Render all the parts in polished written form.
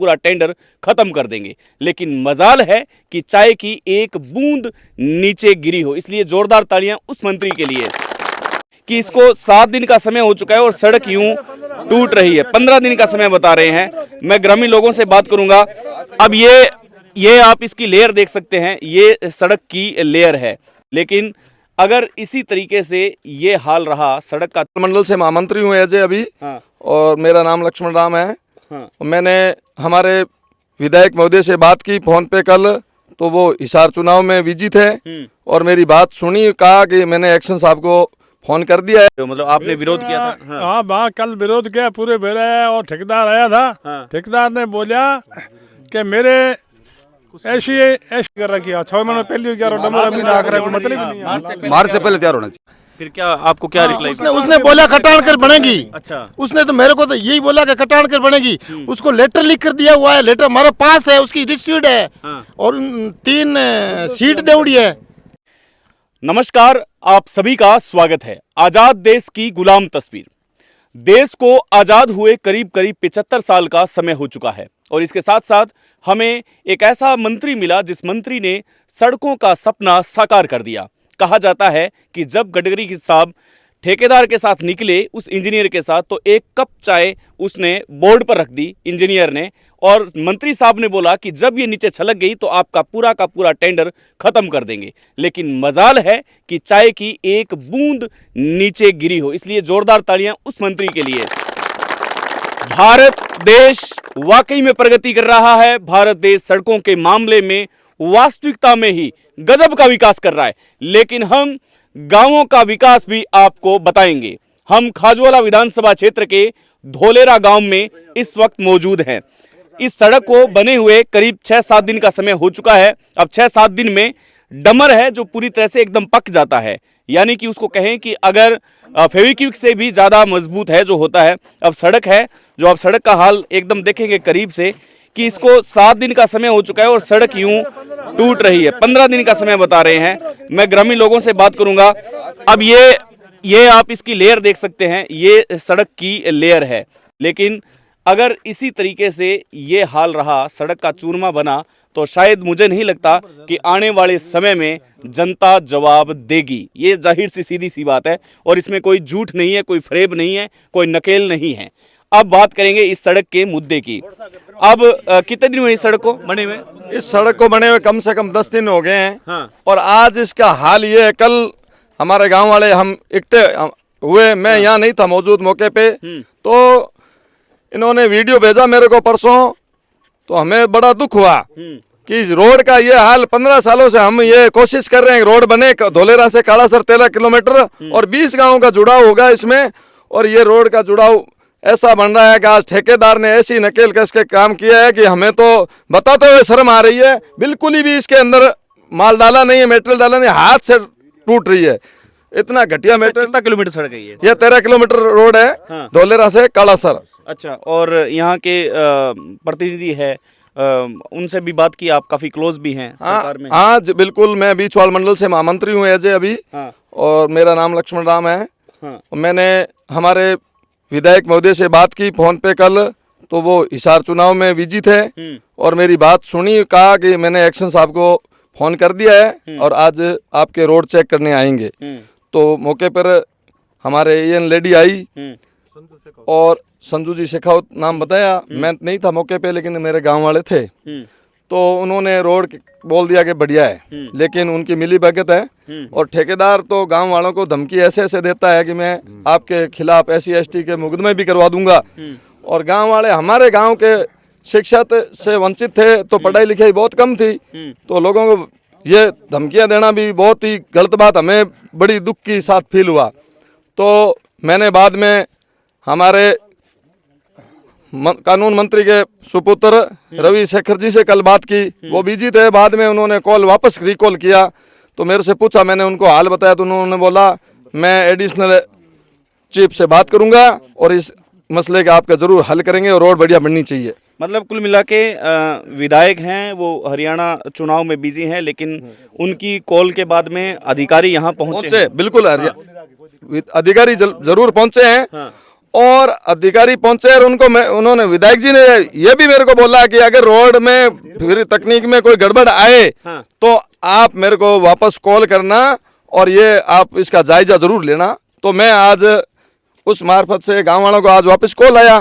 पूरा टेंडर खत्म कर देंगे, लेकिन मजाल है कि चाय की एक बूंद नीचे गिरी हो। इसलिए जोरदार तालियां उस मंत्री के लिए कि इसको 7 दिन का समय हो चुका है और सड़क यूं टूट रही है। 15 दिन का समय बता रहे हैं। मैं ग्रामीण लोगों से बात करूंगा। अब ये आप इसकी लेयर देख सकते हैं, ये सड़क की लेयर है, लेकिन अगर इसी तरीके से ये हाल रहा सड़क का। मंडल से महामंत्री हूँ अजय अभी। हाँ। और मेरा नाम लक्ष्मण राम है। हाँ। मैंने हमारे विधायक महोदय से बात की फोन पे कल, तो वो हिसार चुनाव में बिजी थे और मेरी बात सुनी, कहा कि मैंने एक्शन साहब को फोन कर दिया है। तो मतलब आपने विरोध किया था? हाँ हाँ, कल विरोध किया पूरे बेरा है और ठेकेदार आया था। हाँ। ठेकेदार ने बोला कि मेरे ऐसी कर रखी है 6 महीने पहले मतलब मार्च से पहले तैयार होना चाहिए। फिर क्या आपको क्या रिप्लाई? उसने बोला कटान कर बनेगी। अच्छा। उसने तो मेरे को तो यही बोला कि कटान कर बनेगी। उसको लेटर लिख कर दिया हुआ है, लेटर हमारे पास है, उसकी रिसीव्ड है। हाँ। और 3 सीट देवड़ी है। नमस्कार, आप सभी का स्वागत है। आजाद देश की गुलाम तस्वीर। देश को आजाद हुए करीब 75 साल का समय हो चुका है और इसके साथ साथ हमें एक ऐसा मंत्री मिला जिस मंत्री ने सड़कों का सपना साकार कर दिया। कहा जाता है कि जब गडकरी साहब ठेकेदार के साथ निकले उस इंजीनियर के साथ, तो एक कप चाय उसने बोर्ड पर रख दी इंजीनियर ने, और मंत्री साहब ने बोला कि जब ये नीचे छलक गई तो आपका पूरा का पूरा टेंडर खत्म कर देंगे, लेकिन मजाल है कि चाय की एक बूंद नीचे गिरी हो। इसलिए जोरदार तालियां उस मंत्री के लिए। भारत देश वाकई में प्रगति कर रहा है। भारत देश सड़कों के मामले में वास्तविकता में ही गजब का विकास कर रहा है, लेकिन हम गांवों का विकास भी आपको बताएंगे। हम खाजवाला विधानसभा क्षेत्र के धोलेरा गांव में इस वक्त मौजूद हैं। इस सड़क को बने हुए करीब 6-7 दिन का समय हो चुका है। अब 6-7 दिन में डमर है जो पूरी तरह से एकदम पक जाता है, यानी कि उसको कहें कि अगर फेविक्विक से भी ज़्यादा मजबूत है जो होता है। अब सड़क है जो आप सड़क का हाल एकदम देखेंगे करीब से कि इसको 7 दिन का समय हो चुका है और सड़क यूं टूट रही है। 15 दिन का समय बता रहे हैं। मैं ग्रामीण लोगों से बात करूंगा। अब ये आप इसकी लेयर देख सकते हैं, ये सड़क की लेयर है, लेकिन अगर इसी तरीके से ये हाल रहा, सड़क का चूरमा बना, तो शायद मुझे नहीं लगता कि आने वाले समय में जनता जवाब देगी। ये जाहिर सी सीधी सी बात है और इसमें कोई झूठ नहीं है, कोई फरेब नहीं है, कोई नकेल नहीं है। अब बात करेंगे इस सड़क के मुद्दे की। अब कितने दिन हुए इस सड़क को बने हुए? इस सड़क को बने हुए कम से कम 10 दिन हो गए हैं। हाँ। और आज इसका हाल ये है, कल हमारे गांव वाले हम इकट्ठे हुए, मैं यहाँ नहीं था मौजूद मौके पे, तो इन्होंने वीडियो भेजा मेरे को परसों, तो हमें बड़ा दुख हुआ कि इस रोड का ये हाल। 15 सालों से हम ये कोशिश कर रहे हैं रोड बने, धोलेरा से कालासर 13 किलोमीटर और 20 गाँव का जुड़ाव होगा इसमें, और ये रोड का जुड़ाव ऐसा बन रहा है कि आज ठेकेदार ने ऐसी नकेल कस के काम किया है कि हमें तो बताते हुए शर्म आ रही है। बिल्कुल ही भी इसके अंदर माल डाला नहीं है, मेटेरियल डाला नहीं, हाथ से टूट रही है। इतना घटिया मेटेरियल। कितना किलोमीटर सड़क है ये 13 किलोमीटर रोड है। हाँ। धोलेरा से कालासर। अच्छा, और यहाँ के प्रतिनिधि है, उनसे भी बात की, आप काफी क्लोज भी हैं सरकार में? हाँ बिल्कुल, मैं बीचवाल मंडल से महामंत्री हूँ अजय अभी। हाँ। और मेरा नाम लक्ष्मण राम है। हाँ। मैंने हमारे विधायक महोदय से बात की फोन पे कल, तो वो हिसार चुनाव में बिजी थे और मेरी बात सुनी, कहा कि मैंने एक्शन साहब को फोन कर दिया है और आज आपके रोड चेक करने आएंगे। तो मौके पर हमारे एएन लेडी आई और संजू जी शेखावत नाम बताया। मैं नहीं था मौके पे, लेकिन मेरे गांव वाले थे, तो उन्होंने रोड बोल दिया कि बढ़िया है, लेकिन उनकी मिली भगत है। और ठेकेदार तो गांव वालों को धमकी ऐसे ऐसे देता है कि मैं आपके खिलाफ SC/ST के मुकदमे भी करवा दूंगा। और गांव वाले हमारे गांव के शिक्षा से वंचित थे, तो पढ़ाई लिखाई बहुत कम थी, तो लोगों को ये धमकियां देना भी बहुत ही गलत बात, हमें बड़ी दुख के साथ फील हुआ। तो मैंने बाद में हमारे कानून मंत्री के सुपुत्र रवि शेखर जी से कल बात की, वो बिजी थे। बाद में उन्होंने कॉल वापस रिकॉल किया, तो मेरे से पूछा, मैंने उनको हाल बताया, तो उन्होंने बोला मैं एडिशनल चीफ से बात करूंगा और इस मसले का आपका जरूर हल करेंगे और रोड बढ़िया बननी चाहिए। मतलब कुल मिला के विधायक हैं वो हरियाणा चुनाव में बिजी हैं, लेकिन उनकी कॉल के बाद में अधिकारी यहाँ पहुंचे। बिल्कुल अधिकारी जरूर पहुंचे हैं। हाँ। और अधिकारी पहुंचे और उन्होंने विधायक जी ने ये भी मेरे को बोला कि अगर रोड में फिर तकनीक में कोई गड़बड़ आए तो आप मेरे को वापस कॉल करना और ये आप इसका जायजा जरूर लेना। तो मैं आज उस मार्फत से गांव वालों को आज वापस कॉल आया,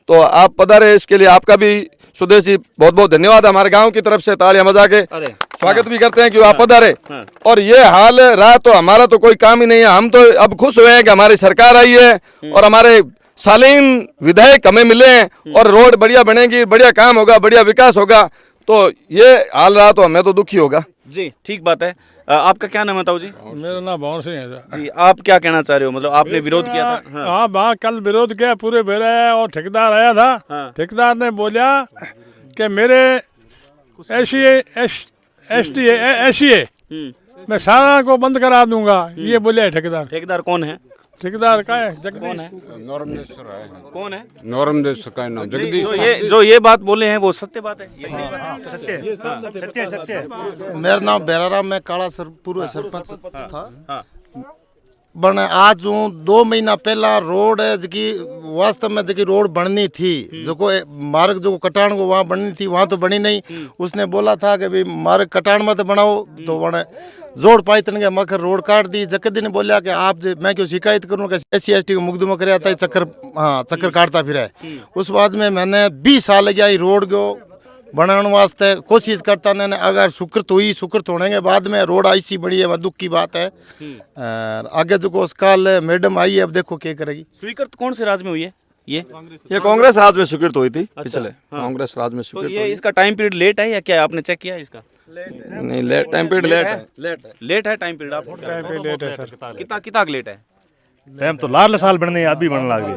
तो आप पधारे, इसके लिए आपका भी सुदेश जी बहुत बहुत धन्यवाद। हमारे गांव की तरफ से तालियां बजा के स्वागत भी करते हैं कि आप पधारे। और ये हाल रहा तो हमारा तो कोई काम ही नहीं है, हम तो अब खुश हुए हैं कि हमारी सरकार आई है और हमारे सालीन विधायक हमें मिले हैं और रोड बढ़िया बनेगी, बढ़िया काम होगा, बढ़िया विकास होगा। तो ये हाल रहा तो हमें तो दुखी होगा जी। ठीक बात है। आपका क्या नाम है ताऊ जी? मेरा नाम भवन सिंह है सर। जी, आप क्या कहना चाह रहे हो? मतलब आपने विरोध किया था? हाँ, कल विरोध किया पूरे बेरा और ठेकेदार आया था। ठेकेदार ने बोला कि मेरे ऐसी मैं सारा को बंद करा दूंगा, ये बोले ठेकेदार। ठेकेदार कौन है? ठेकेदार का है कौन है? कौन है? नॉर्मदेश का नाम जगदीश। जो ये बात बोले हैं वो सत्य बात है? सत्य। मेरा नाम बेराराम, मैं काला पूर्व सरपंच था। बन आज 2 महीना पहला रोड है जकी वास्तव में जकी रोड बननी थी, जो को मार्ग जो कटान को वहाँ बननी थी वहाँ तो बनी नहीं। उसने बोला था कि भाई मार्ग कटान मत बनाओ, तो बने जोड़ पाई तन के मकर रोड काट दी। जकदी ने बोलिया कि आप मैं क्यों शिकायत करूँ कि SC/ST को मुकदमा कराया था, चक्कर काटता फिर है। उस बाद में मैंने 20 साल लगे आई रोड को बनाने वास्ते कोशिश करता ने, अगर सुकृत हुई, सुकृत होने के बाद में रोड ऐसी बड़ी है, वह दुख की बात है। आगे जो उस काल मैडम आई है, अब देखो क्या करेगी। स्वीकृत कौन से राज्य में हुई है ये कांग्रेस राज में स्वीकृत हुई थी। पिछले कांग्रेस राज में तो स्वीकृत ये इसका टाइम पीरियड लेट है या क्या? आपने चेक किया इसका? नहीं, लेट टाइम पीरियड लेट है टाइम पीरियड। आप लेट है सर। कितना लेट है? टाइम तो लाल साल बनने अभी बनने लग रही है।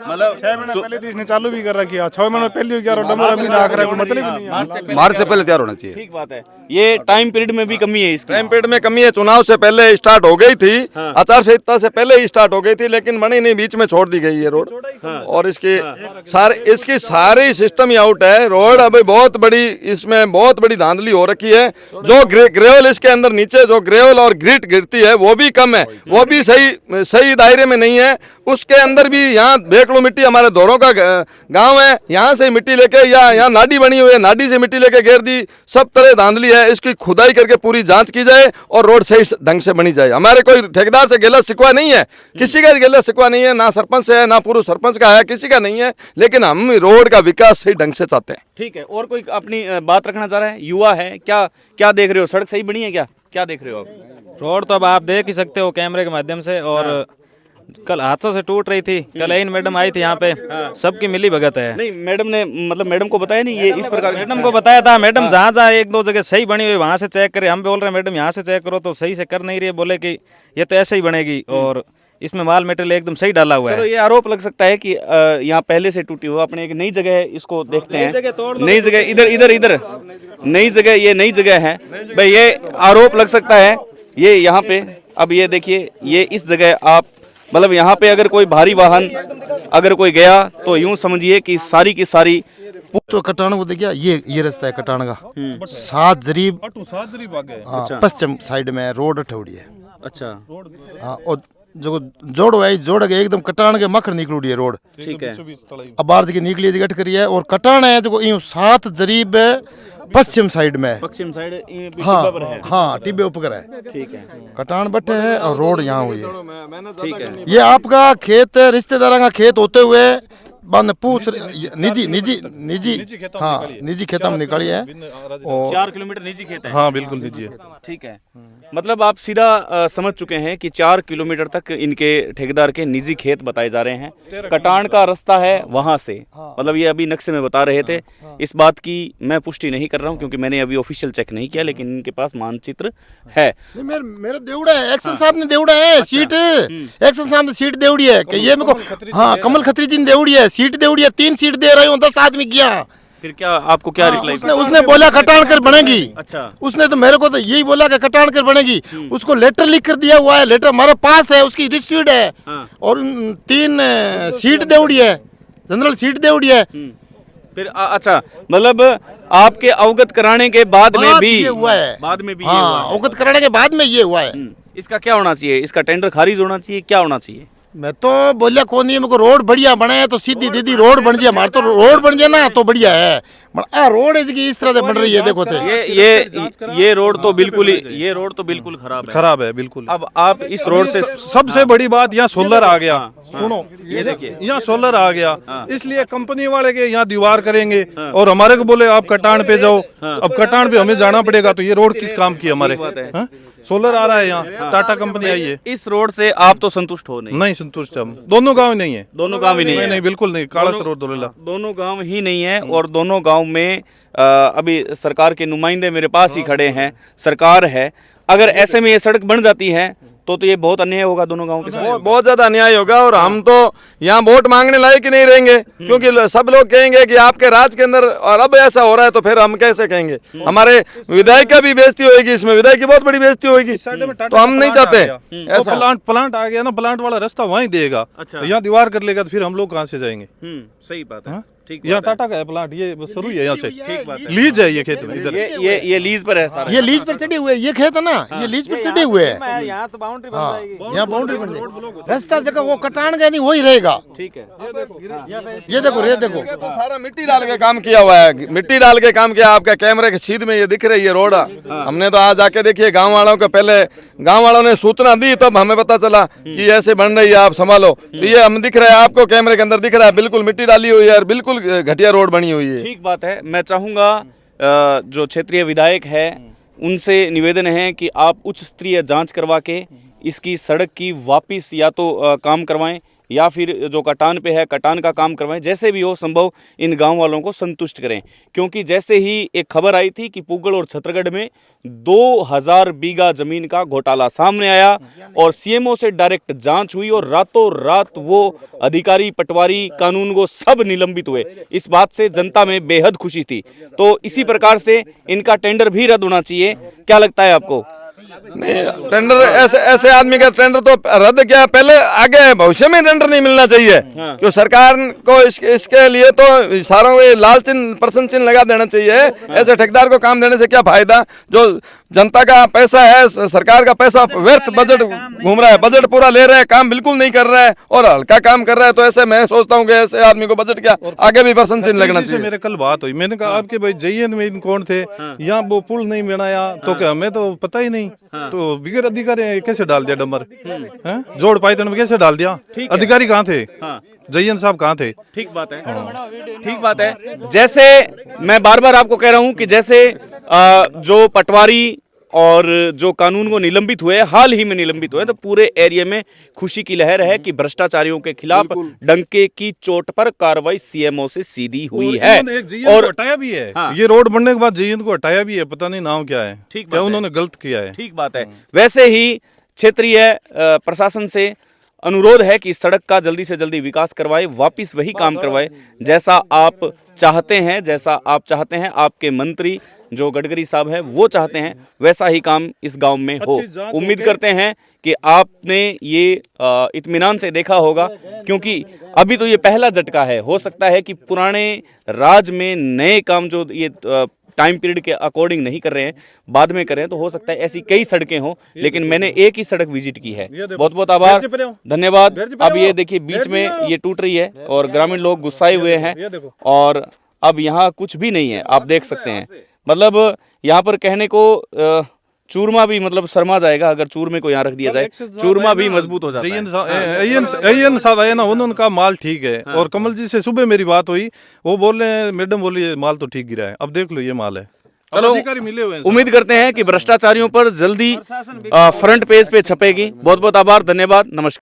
मतलब 6 महीने पहले तो इसने चालू भी कर रखी है, 6 महीने पहले क्या डंबर अभी ना कर रहा है, कोई मतलब ही नहीं है। मार्च से पहले तैयार होना चाहिए। ठीक बात है। ये टाइम पीरियड में भी कमी है इसकी। टाइम पीरियड में कमी है, चुनाव से पहले स्टार्ट हो गई थी, आचार संहिता से पहले ही स्टार्ट हो गई थी, लेकिन बनी नहीं, बीच में छोड़ दी गई है रोड। और इसकी सारी सिस्टम ही आउट है। रोड अभी बहुत बड़ी, इसमें बहुत बड़ी धांधली हो रखी है। जो ग्रेवल इसके अंदर नीचे जो ग्रेवल और ग्रिट गिरती है वो भी कम है, वो भी सही दायरे में नहीं है। उसके अंदर भी यहाँ देख लो, मिट्टी हमारे दोरों का गांव है, यहाँ से मिट्टी लेके या यहाँ नाडी बनी हुई है, नाडी से मिट्टी लेके घेर दी। सब तरह धांधली है, इसकी खुदाई करके पूरी जांच की जाए और रोड सही ढंग से बनी जाए। हमारे कोई ठेकेदार से गिला शिकवा नहीं है, किसी का गिला शिकवा नहीं है, ना सरपंच से है, ना पूर्व सरपंच का है, किसी का नहीं है, लेकिन हम रोड का विकास सही ढंग से चाहते हैं। ठीक है। और कोई अपनी बात रखना चाह रहा है? युवा है क्या देख रहे हो? सड़क सही बनी है क्या देख रहे हो आप? रोड तो अब आप देख ही सकते हो कैमरे के माध्यम से। और कल हाथों से टूट रही थी। कल इन मैडम आई थी यहाँ पे, सबकी मिली भगत है। नहीं, मैडम ने मतलब मैडम को बताया नहीं ये इस प्रकार? मैडम को बताया था, मैडम जहाँ 1-2 जगह सही बनी हुई वहाँ से चेक करे। हम बोल रहे हैं मैडम यहाँ से चेक करो, तो सही से कर नहीं रही है। बोले कि ये तो ऐसे ही बनेगी और इसमें माल मटेरियल एकदम सही डाला हुआ है। तो ये आरोप लग सकता है कि यहाँ पहले से टूटी हुआ। अपने एक नई जगह है, इसको देखते हैं। नई जगह इधर नई जगह, ये नई जगह है भाई। ये आरोप लग सकता है ये यहाँ पे। अब ये देखिए, ये इस जगह आप मतलब यहाँ पे अगर कोई भारी वाहन अगर कोई गया तो यूं समझिए कि सारी की सारी तो कटान को देखिए, ये रास्ता है कटान का। 7 जरीब पश्चिम साइड में रोड ठौड़ी है। अच्छा। हाँ, और जो जोड़ के एकदम कटान के मखर निकलूड़ी है रोड। ठीक है। अब बाहर की निकली जगह करी है और कटान है जो 7 जरीब पश्चिम साइड में। पश्चिम साइड हाँ टिब्बे ऊपर है। ठीक है। कटान बटे है और रोड यहाँ हुई है। ठीक है। ये आपका खेत रिश्तेदारों का खेत होते हुए बंद पूछ निजी हाँ निजी खेतों में निकली है। और 4 किलोमीटर निजी खेत है। हाँ बिल्कुल दीजिए। ठीक है। मतलब आप सीधा समझ चुके हैं कि 4 किलोमीटर तक इनके ठेकेदार के निजी खेत बताए जा रहे हैं। कटान का रास्ता है वहां से, मतलब ये अभी नक्शे में बता रहे थे। इस बात की मैं पुष्टि नहीं कर रहा हूं क्योंकि मैंने अभी ऑफिशियल चेक नहीं किया, लेकिन इनके पास मानचित्र है। मेरा देवड़ा है, एक्शन साहब ने देवड़ा है सीट। एक्शन साहब ने सीट देवड़ी है कि ये मेरे को, हाँ कमल खत्री जी ने देवड़ी है, सीट देवड़ी है। 3 सीट दे रही हूँ, 10 आदमी गया। फिर क्या आपको क्या रिप्लाई? उसने बोला कटान कर बनेगी। अच्छा। उसने तो मेरे को तो यही बोला कि कटान कर बनेगी। उसको लेटर लिख कर दिया हुआ है, लेटर हमारे पास है, उसकी रिसीट है। और 3 सीट देवड़ी है, जनरल सीट देवड़ी है। फिर अच्छा, मतलब आपके अवगत कराने के बाद में भी ये हुआ है। बाद में भी हाँ, अवगत कराने के बाद में ये हुआ है। इसका क्या होना चाहिए? इसका टेंडर खारिज होना चाहिए? क्या होना चाहिए? मैं तो बोलिया कौन है, मेरे को रोड बढ़िया बने है तो सीधी दीदी रोड बन जाए, हमारे तो रोड बन जाए ना तो बढ़िया है। रोड इस तरह से बन रही है, देखो थे ये रोड तो बिल्कुल ये रोड तो बिल्कुल खराब है बिल्कुल। अब आप इस रोड से सबसे बड़ी बात यहाँ सोलर आ गया। सुनो, ये देखिए यहाँ सोलर आ गया, इसलिए कंपनी वाले के यहाँ दीवार करेंगे और हमारे को बोले आप कटान पे जाओ। अब कटान पे हमें जाना पड़ेगा, तो ये रोड किस काम की हमारे? सोलर आ रहा है यहाँ, टाटा कंपनी आई है। इस रोड से आप तो संतुष्ट हो नहीं संतुष्ट हम, दोनों गांव नहीं है। दोनों गांव ही नहीं है? नहीं बिल्कुल नहीं, काला सरोवर दोलेला दोनों गांव ही नहीं है। और दोनों गांव में अभी सरकार के नुमाइंदे मेरे पास ही खड़े हैं, सरकार है। अगर ऐसे में ये सड़क बन जाती है तो ये बहुत अन्याय होगा दोनों गांव के साथ, बहुत ज्यादा अन्याय होगा। और हम तो यहाँ वोट मांगने लायक ही नहीं रहेंगे, क्योंकि सब लोग कहेंगे कि आपके राज के अंदर, और अब ऐसा हो रहा है तो फिर हम कैसे कहेंगे? हमारे विधायक का भी बेइज्जती होगी, इसमें विधायक की बहुत बड़ी बेइज्जती होगी, तो हम नहीं चाहते ऐसा। प्लांट आ गया ना, प्लांट वाला रास्ता वहीं देगा। अच्छा। यहाँ दीवार कर लेगा तो फिर हम लोग कहाँ से जाएंगे? सही बात है। ठीक यहाँ बात है। टाटा का है प्लांट, ये शुरू है यहाँ से, ठीक बात है। लीज है ये खेत में इधर। ये लीज पर है सारा? ये लीज पर चढ़े हुए, ये खेत है ना, ये लीज पर चढ़े हुए है। यहाँ तो बाउंड्री बन हाँ, जाएगी। यहाँ बाउंड्री बन जाएगी, रास्ता जगह वो कटान गया नहीं वही रहेगा। ठीक है। ये देखो, ये देखो, तो सारा मिट्टी डाल के काम किया हुआ है, मिट्टी डाल के काम किया। आपके कैमरे के सीध में ये दिख रही है रोड। हमने तो आज आके देखिए, गांव वालों को पहले गांव वालों ने सूचना दी, तब हमें पता चला कि ऐसे बन रही है, आप संभालो। तो ये हम दिख रहा है, आपको कैमरे के अंदर दिख रहा है, बिल्कुल मिट्टी डाली हुई है और बिल्कुल घटिया रोड बनी हुई है। ठीक बात है। मैं चाहूंगा जो क्षेत्रीय विधायक है उनसे निवेदन है कि आप उच्च स्तरीय जांच करवा के इसकी सड़क की वापिस या तो काम करवाएं, या फिर जो कटान पे है कटान का काम करवाएं। जैसे भी हो संभव इन गांव वालों को संतुष्ट करें, क्योंकि जैसे ही एक खबर आई थी कि पूगल और छत्तरगढ़ में 2000 बीघा जमीन का घोटाला सामने आया और सीएमओ से डायरेक्ट जांच हुई और रातों रात वो अधिकारी, पटवारी, कानूनगो सब निलंबित हुए। इस बात से जनता में बेहद खुशी थी। तो इसी प्रकार से इनका टेंडर भी रद्द होना चाहिए। क्या लगता है आपको? नहीं, टेंडर ऐसे आदमी का टेंडर तो रद्द किया, पहले आगे भविष्य में टेंडर नहीं मिलना चाहिए। क्यों सरकार को इसके लिए तो सारों को लाल चिन्ह, प्रश्न चिन्ह लगा देना चाहिए। ऐसे ठेकेदार को काम देने से क्या फायदा? जो जनता का पैसा है, सरकार का पैसा व्यर्थ बजट घूम रहा है, बजट पूरा ले रहा है, काम बिल्कुल नहीं कर रहा है और हल्का काम कर रहा है। तो ऐसे मैं सोचता हूँ कि ऐसे आदमी को बजट क्या आगे भी प्रश्न चिन्ह लगना चाहिए। मेरे कल बात हुई, मैंने कहा आपके भाई जयंत में इन कौन थे, यहाँ वो पुल नहीं बनाया, तो क्या हमें तो पता ही नहीं। तो बिगर अधिकारी कैसे डाल दिया डंबर, जोड़ पाइथन में कैसे डाल दिया? अधिकारी कहाँ थे? जयंत साहब कहाँ थे? ठीक बात है, ठीक बात है। जैसे मैं बार बार आपको कह रहा हूं कि जैसे जो पटवारी और जो कानून को निलंबित हुए, हाल ही में निलंबित हुए, तो पूरे एरिया में खुशी की लहर है कि भ्रष्टाचारियों के खिलाफ डंके की चोट पर कार्रवाई सीएमओ से सीधी हुई है। और हटाया भी है। ये रोड बनने के बाद जयंत को हटाया भी है, पता नहीं नाम क्या है, ठीक क्या उन्होंने गलत किया है। ठीक बात है। वैसे ही क्षेत्रीय प्रशासन से अनुरोध है कि इस सड़क का जल्दी से जल्दी विकास करवाए, वापिस वही काम करवाए जैसा आप चाहते हैं, जैसा आप चाहते हैं, आपके मंत्री जो गडकरी साहब हैं वो चाहते हैं, वैसा ही काम इस गांव में हो। उम्मीद करते हैं कि आपने ये इत्मीनान से देखा होगा, क्योंकि अभी तो ये पहला झटका है। हो सकता है कि पुराने राज में नए काम जो ये टाइम पीरियड के अकॉर्डिंग नहीं कर रहे हैं, बाद में कर रहे हैं, तो हो सकता है ऐसी कई सड़कें हों, लेकिन मैंने एक ही सड़क विजिट की है। बहुत बहुत आभार, धन्यवाद। अब ये देखिए बीच में ये टूट रही है और ग्रामीण लोग गुस्साए हुए हैं और अब यहाँ कुछ भी नहीं है, आप देख सकते हैं। मतलब यहाँ पर कहने को चूरमा भी मतलब शर्मा जाएगा अगर चूरमे को यहाँ रख दिया जाए, चूरमा भी मजबूत हो जाता है। अयन साहब आए ना, उनका माल ठीक है। और कमल जी से सुबह मेरी बात हुई, वो बोल रहे हैं मैडम बोली माल तो ठीक गिरा है, अब देख लो ये माल है। चलो अधिकारी मिले हुए हैं। उम्मीद करते हैं कि भ्रष्टाचारियों पर जल्दी फ्रंट पेज पे छपेगी। बहुत बहुत आभार, धन्यवाद, नमस्कार।